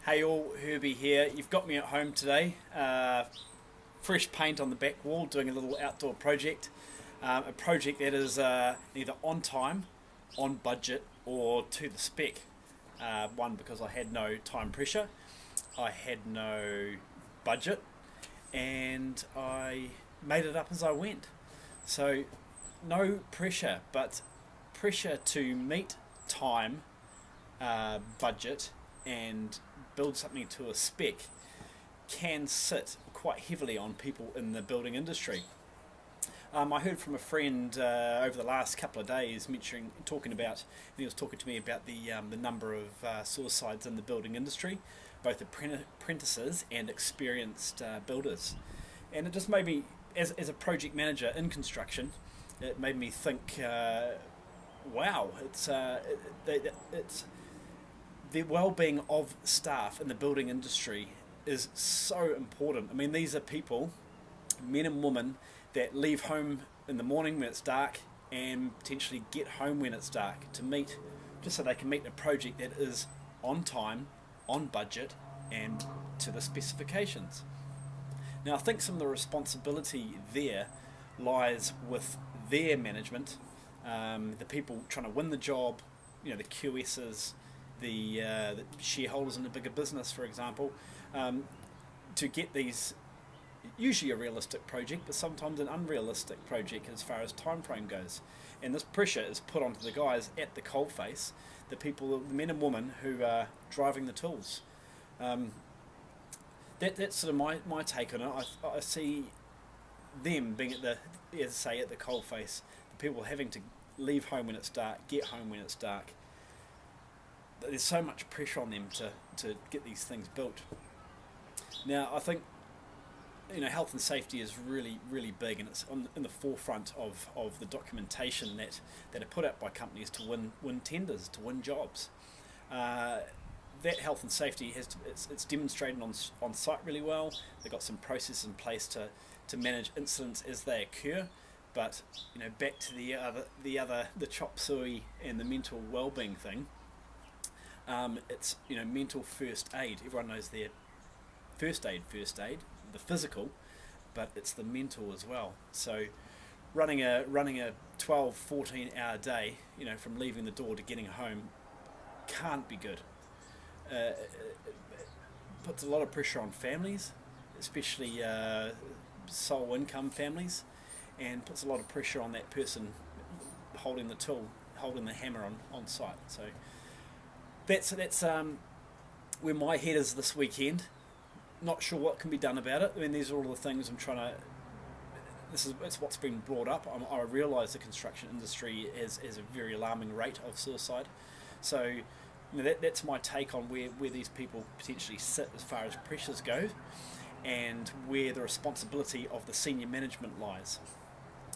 Hey all, Herbie here. You've got me at home today. Fresh paint on the back wall, doing a little outdoor project. A project that is neither on time, on budget, or to the spec. One, because I had no time pressure, I had no budget, and I made it up as I went. So, no pressure, but pressure to meet time, budget, and build something to a spec can sit quite heavily on people in the building industry. I heard from a friend over the last couple of days talking about, and he was talking to me about the number of suicides in the building industry, both apprentices and experienced builders. And it just made me, as a project manager in construction, it made me think, wow, it's the well-being of staff in the building industry is so important. I mean, these are people, men and women, that leave home in the morning when it's dark and potentially get home when it's dark to meet, just so they can meet a project that is on time, on budget, and to the specifications. Now, I think some of the responsibility there lies with their management, the people trying to win the job, the QSs, the shareholders in the bigger business, for example, to get these, usually a realistic project, but sometimes an unrealistic project as far as time frame goes. And this pressure is put onto the guys at the coalface, the people, the men and women who are driving the tools. That's sort of my take on it. I see them being at the coalface, the people having to leave home when it's dark, get home when it's dark. There's so much pressure on them to get these things built. Now, I think health and safety is really, really big, and it's in the forefront of the documentation that are put out by companies to win tenders, to win jobs. That health and safety it's demonstrated on site really well. They've got some processes in place to manage incidents as they occur. But back to the Chop Sui and the mental well-being thing. It's mental first aid. Everyone knows their first aid, the physical, but it's the mental as well. So running a 12, 14 hour day, from leaving the door to getting home, can't be good. It puts a lot of pressure on families, especially sole income families, and puts a lot of pressure on that person holding the tool, holding the hammer on site. So that's where my head is this weekend. Not sure what can be done about it. I mean, these are all the things I'm trying to. It's what's been brought up. I realise the construction industry has a very alarming rate of suicide. So, that's my take on where these people potentially sit as far as pressures go, and where the responsibility of the senior management lies.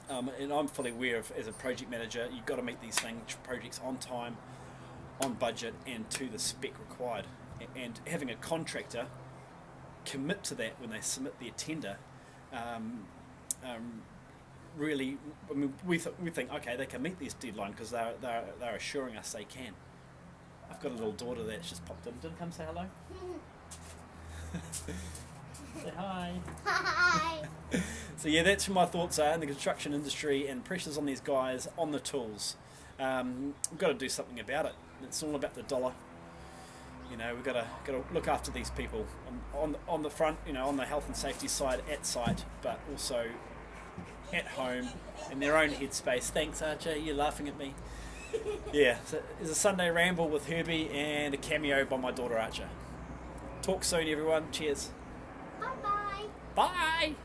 And I'm fully aware of, as a project manager, you've got to meet these projects on time, on budget, and to the spec required. And having a contractor commit to that when they submit their tender, really, I mean, we think, okay, they can meet this deadline because they're assuring us they can. I've got a little daughter that's just popped in. Did come say hello? Say hi. Hi. So yeah, that's my thoughts are in the construction industry and pressures on these guys on the tools. We've got to do something about it. It's all about the dollar. We've got to look after these people on the front, on the health and safety side at site, but also at home in their own headspace. Thanks, Archer. You're laughing at me. Yeah, so it's a Sunday ramble with Herbie and a cameo by my daughter Archer. Talk soon, everyone. Cheers. Bye-bye. Bye.